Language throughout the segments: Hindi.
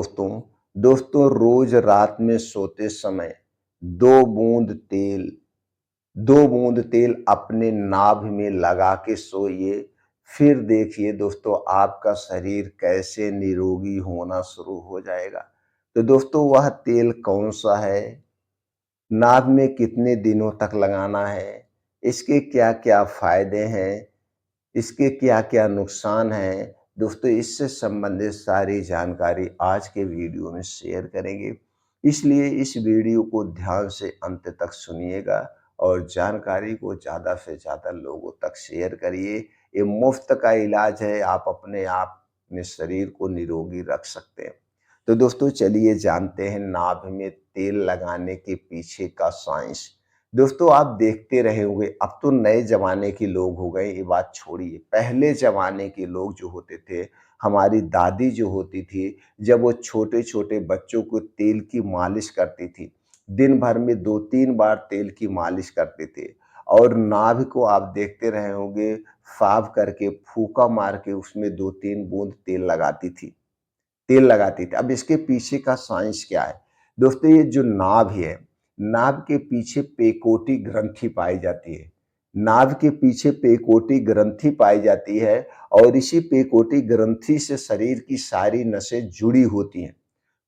दोस्तों दोस्तों रोज रात में सोते समय दो बूंद तेल 2 बूंद तेल अपने नाभि में लगा के सोइए। फिर देखिए दोस्तों आपका शरीर कैसे निरोगी होना शुरू हो जाएगा। तो दोस्तों वह तेल कौन सा है, नाभि में कितने दिनों तक लगाना है, इसके क्या क्या फायदे हैं, इसके क्या-क्या नुकसान हैं, दोस्तों इससे संबंधित सारी जानकारी आज के वीडियो में शेयर करेंगे। इसलिए इस वीडियो को ध्यान से अंत तक सुनिएगा और जानकारी को ज़्यादा से ज़्यादा लोगों तक शेयर करिए। ये मुफ्त का इलाज है, आप अपने आप अपने शरीर को निरोगी रख सकते हैं। तो दोस्तों चलिए जानते हैं नाभि में तेल लगाने के पीछे का साइंस। दोस्तों आप देखते रहे होंगे, अब तो नए ज़माने के लोग हो गए, ये बात छोड़िए। पहले ज़माने के लोग जो होते थे, हमारी दादी जो होती थी, जब वो छोटे-छोटे बच्चों को तेल की मालिश करती थी, दिन भर में 2-3 बार तेल की मालिश करते थे और नाभि को आप देखते रहे होंगे, साफ करके फूँका मार के उसमें 2-3 बूँद तेल लगाती थी। अब इसके पीछे का साइंस क्या है? दोस्तों ये जो नाभि है, नाभि के पीछे पेकोटी ग्रंथि पाई जाती है। नाभि के पीछे पेकोटी ग्रंथि पाई जाती है और इसी पेकोटी ग्रंथि से शरीर की सारी नसें जुड़ी होती हैं।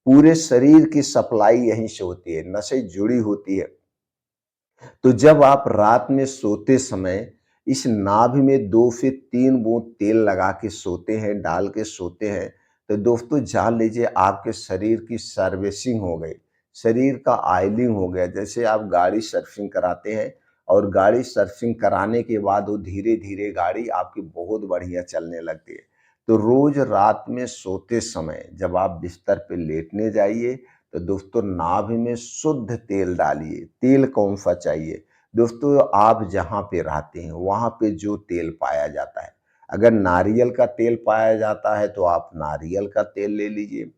पूरे शरीर की सप्लाई यहीं से होती है, नसें जुड़ी होती है। तो जब आप रात में सोते समय इस नाभि में 2 से 3 बूंद तेल लगा के सोते हैं, डाल के सोते हैं, तो दोस्तों जान लीजिए आपके शरीर की सर्विसिंग हो गई, शरीर का ऑयलिंग हो गया। जैसे आप गाड़ी सर्विसिंग कराते हैं और गाड़ी सर्विसिंग कराने के बाद वो धीरे-धीरे गाड़ी आपकी बहुत बढ़िया चलने लगती है। तो रोज़ रात में सोते समय जब आप बिस्तर पे लेटने जाइए तो दोस्तों नाभि में शुद्ध तेल डालिए। तेल कौन सा चाहिए? दोस्तों आप जहाँ पे रहते हैं वहाँ पे जो तेल पाया जाता है, अगर नारियल का तेल पाया जाता है तो आप नारियल का तेल ले लीजिए,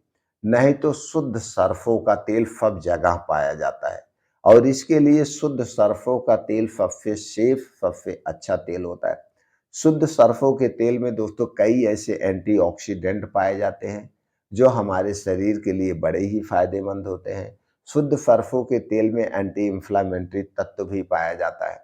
नहीं तो शुद्ध सरसों का तेल सब जगह पाया जाता है और इसके लिए शुद्ध सरसों का तेल सबसे सेफ, सबसे अच्छा तेल होता है। शुद्ध सरसों के तेल में दोस्तों कई ऐसे एंटीऑक्सीडेंट पाए जाते हैं जो हमारे शरीर के लिए बड़े ही फायदेमंद होते हैं। शुद्ध सरसों के तेल में एंटी इंफ्लेमेटरी तत्व भी पाया जाता है।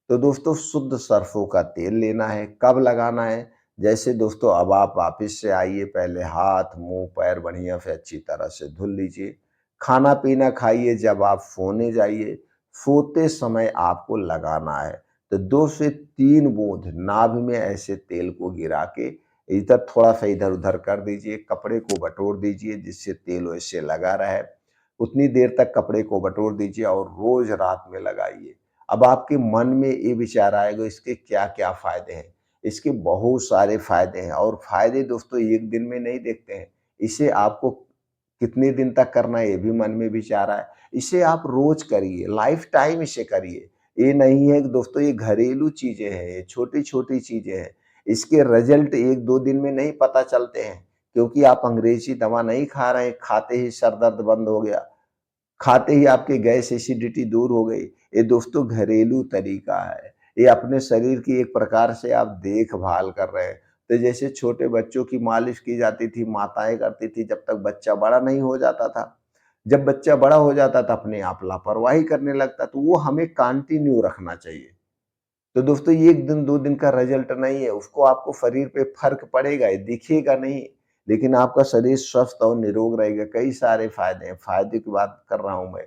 तो दोस्तों शुद्ध सरसों का तेल लेना है, कब लगाना है? जैसे दोस्तों अब आप ऑफिस से आइए, पहले हाथ मुंह पैर बढ़िया से अच्छी तरह से धुल लीजिए। खाना पीना खाइए, जब आप सोने जाइए, सोते समय आपको लगाना है। तो 2 से 3 बूंद नाभि में ऐसे तेल को गिरा के इधर थोड़ा सा इधर उधर कर दीजिए, कपड़े को बटोर दीजिए जिससे तेल वैसे लगा रहे। उतनी देर तक कपड़े को बटोर दीजिए और रोज रात में लगाइए। अब आपके मन में ये विचार आएगा इसके क्या-क्या फायदे हैं? इसके बहुत सारे फायदे हैं और फायदे दोस्तों एक दिन में नहीं देखते हैं। इसे आपको कितने दिन तक करना है ये भी मन में विचार आए। इसे आप रोज करिए, लाइफ टाइम इसे करिए। ये नहीं है कि दोस्तों ये घरेलू चीजें हैं, ये छोटी-छोटी चीजें हैं। इसके रिजल्ट 1-2 दिन में नहीं पता चलते हैं क्योंकि आप अंग्रेजी दवा नहीं खा रहे हैं, खाते ही सर दर्द बंद हो गया। खाते ही आपके गैस एसिडिटी दूर हो गई। ये दोस्तों घरेलू तरीका है। ये अपने शरीर की एक प्रकार से आप देखभाल कर रहे हैं। तो जैसे छोटे बच्चों की मालिश की जाती थी, माताएँ करती थी जब तक बच्चा बड़ा नहीं हो जाता था। जब बच्चा बड़ा हो जाता था अपने आप लापरवाही करने लगता, तो वो हमें कंटिन्यू रखना चाहिए। तो दोस्तों ये 1 दिन 2 दिन का रिजल्ट नहीं है, उसको आपको शरीर पे फ़र्क पड़ेगा, ये दिखेगा नहीं, लेकिन आपका शरीर स्वस्थ और निरोग रहेगा। कई सारे फ़ायदे हैं, फ़ायदे की बात कर रहा हूँ मैं।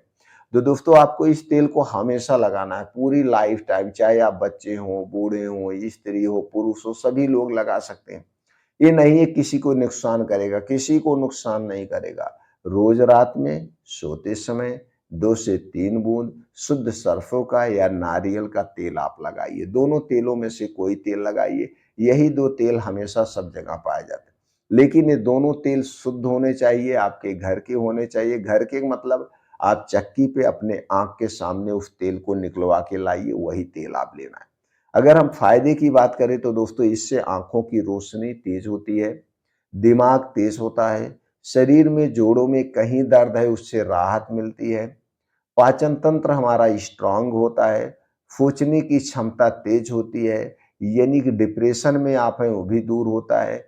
तो दोस्तों आपको इस तेल को हमेशा लगाना है, पूरी लाइफ़ टाइम, चाहे आप बच्चे हों, बूढ़े हों, स्त्री हो, पुरुष हो, सभी लोग लगा सकते हैं। ये नहीं है किसी को नुकसान करेगा, किसी को नुकसान नहीं करेगा। रोज रात में सोते समय 2 से 3 बूंद शुद्ध सरसों का या नारियल का तेल आप लगाइए। दोनों तेलों में से कोई तेल लगाइए। यही 2 तेल हमेशा सब जगह पाए जाते हैं। लेकिन ये दोनों तेल शुद्ध होने चाहिए, आपके घर के होने चाहिए। घर के मतलब आप चक्की पे अपने आँख के सामने उस तेल को निकलवा के लाइए, वही तेल आप लेना है। अगर हम फायदे की बात करें तो दोस्तों इससे आंखों की रोशनी तेज होती है, दिमाग तेज होता है, शरीर में जोड़ों में कहीं दर्द है उससे राहत मिलती है, पाचन तंत्र हमारा स्ट्रांग होता है, सोचने की क्षमता तेज होती है, यानी कि डिप्रेशन में आप हैं वो भी दूर होता है,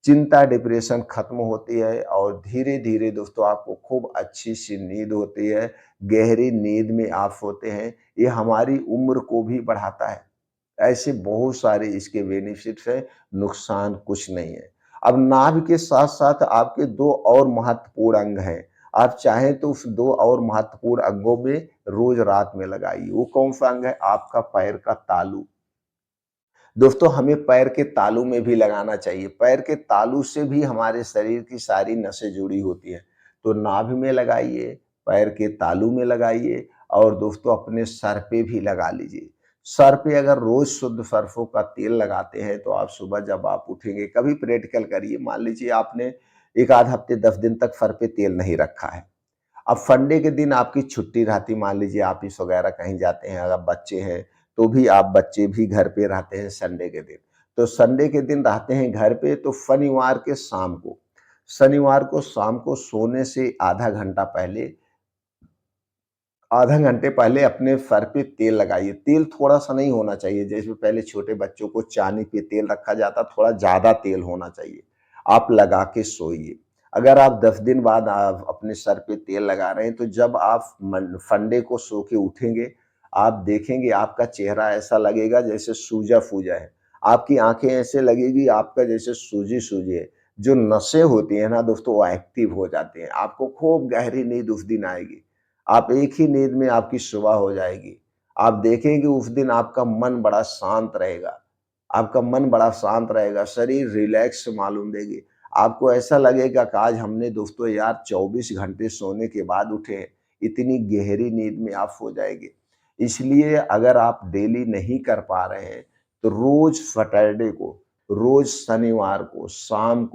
चिंता, डिप्रेशन खत्म होती है और धीरे-धीरे दोस्तों आपको खूब अच्छी-सी नींद होती है, गहरी नींद में आप सोते हैं। ये हमारी उम्र को भी बढ़ाता है। ऐसे बहुत सारे इसके बेनिफिट्स हैं, नुकसान कुछ नहीं है। अब नाभि के साथ-साथ आपके 2 और महत्वपूर्ण अंग हैं। आप चाहें तो उस 2 और महत्वपूर्ण अंगों में रोज़ रात में लगाइए। वो कौन-सा अंग है? आपका पैर का तालू। दोस्तों हमें पैर के तालू में भी लगाना चाहिए। पैर के तालू से भी हमारे शरीर की सारी नसें जुड़ी होती हैं। तो नाभि में लगाइए, पैर के तालू में लगाइए और दोस्तों अपने सर पे भी लगा लीजिए। सर पे अगर रोज़ शुद्ध सरसों का तेल लगाते हैं तो आप सुबह जब आप उठेंगे कभी प्रैक्टिकल करिए। मान लीजिए आपने 1 आध हफ्ते 10 दिन तक सर पे तेल नहीं रखा है। अब संडे के दिन आपकी छुट्टी रहती, मान लीजिए ऑफिस वगैरह कहीं जाते हैं, अगर बच्चे हैं तो भी आप बच्चे भी घर पे रहते हैं संडे के दिन। तो संडे के दिन रहते हैं घर पे तो शनिवार को शाम को सोने से आधा घंटे पहले अपने सर पे तेल लगाइए। तेल थोड़ा-सा नहीं होना चाहिए, जैसे पहले छोटे बच्चों को चांदी पे तेल रखा जाता, थोड़ा ज़्यादा तेल होना चाहिए। आप लगा के सोइए। अगर आप 10 दिन बाद आप अपने सर पे तेल लगा रहे हैं, तो जब आप संडे को सो के उठेंगे, आप देखेंगे आपका चेहरा ऐसा लगेगा जैसे सूजा-फूजा है। आपकी आँखें ऐसे लगेगी आपका जैसे सूजी-सूजी है। जो नसें होती हैं ना दोस्तों, वो एक्टिव हो जाती हैं। आपको खूब गहरी नींद उस दिन आएगी। आप एक ही नींद में आपकी सुबह हो जाएगी। आप देखेंगे उस दिन आपका मन बड़ा शांत रहेगा। आपका मन बड़ा शांत रहेगा, शरीर रिलैक्स मालूम देगी। आपको ऐसा लगेगा कि आज हमने दोस्तों यार 24 घंटे सोने के बाद उठे हैं। इतनी गहरी नींद में आप सो जाएँगे। इसलिए अगर आप डेली नहीं कर पा रहे हैं, तो रोज़ सैटरडे को, रोज़ शनिवार को शाम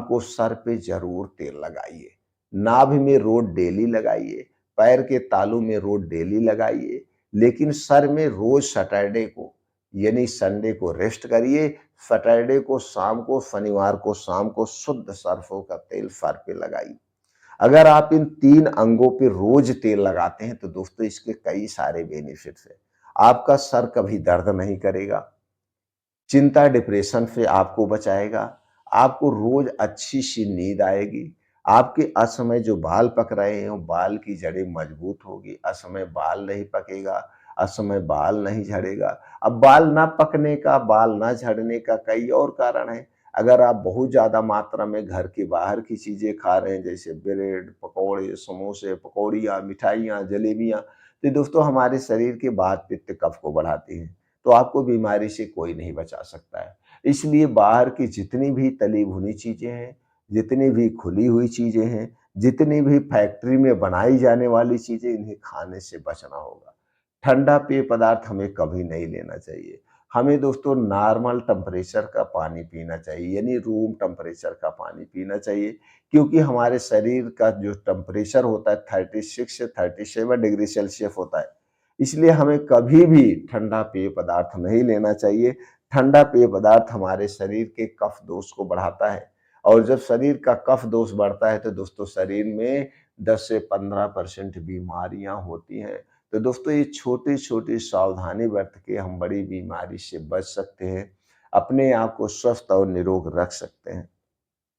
को सर पे ज़रूर तेल लगाइए। नाभि में रोज़ डेली लगाइए, पैर के तालू में रोज़ डेली लगाइए, लेकिन सर में रोज़ सैटरडे को यानी संडे को रेस्ट करिए, सैटरडे को शाम को, शनिवार को शाम को शुद्ध सरसों का तेल सर पे लगाइए। अगर आप इन 3 अंगों पे रोज़ तेल लगाते हैं तो दोस्तों इसके कई सारे बेनिफिट्स हैं। आपका सर कभी दर्द नहीं करेगा, चिंता डिप्रेशन से आपको बचाएगा, आपको रोज़ अच्छी-सी नींद आएगी, आपके असमय जो बाल पक रहे हैं, वो बाल की जड़ें मजबूत होगी, असमय बाल नहीं पकेगा, असमय बाल नहीं झड़ेगा। अब बाल ना पकने का, बाल ना झड़ने का कई और कारण हैं। अगर आप बहुत ज़्यादा मात्रा में घर के बाहर की चीज़ें खा रहे हैं, जैसे ब्रेड, पकौड़े, समोसे, पकौड़ियाँ, मिठाइयाँ, जलेबियाँ, तो दोस्तों हमारे शरीर के वात, पित्त, कफ को बढ़ाती हैं। तो आपको बीमारी से कोई नहीं बचा सकता है। इसलिए बाहर की जितनी भी तली भुनी चीज़ें हैं, जितनी भी खुली हुई चीज़ें हैं, जितनी भी फैक्ट्री में बनाई जाने वाली चीज़ें, इन्हें खाने से बचना होगा। ठंडा पेय पदार्थ हमें कभी नहीं लेना चाहिए। हमें दोस्तों नॉर्मल टेम्परेचर का पानी पीना चाहिए, यानी रूम टेम्परेचर का पानी पीना चाहिए, क्योंकि हमारे शरीर का जो टेम्परेचर होता है 36 से 37 डिग्री सेल्सियस होता है। इसलिए हमें कभी भी ठंडा पेय पदार्थ नहीं लेना चाहिए। ठंडा पेय पदार्थ हमारे शरीर के कफ दोष को बढ़ाता है और जब शरीर का कफ दोष बढ़ता है तो दोस्तों शरीर में 10 से 15% बीमारियां होती हैं। तो दोस्तों ये छोटी-छोटी सावधानी बरत के हम बड़ी बीमारी से बच सकते हैं, अपने आप को स्वस्थ और निरोग रख सकते हैं।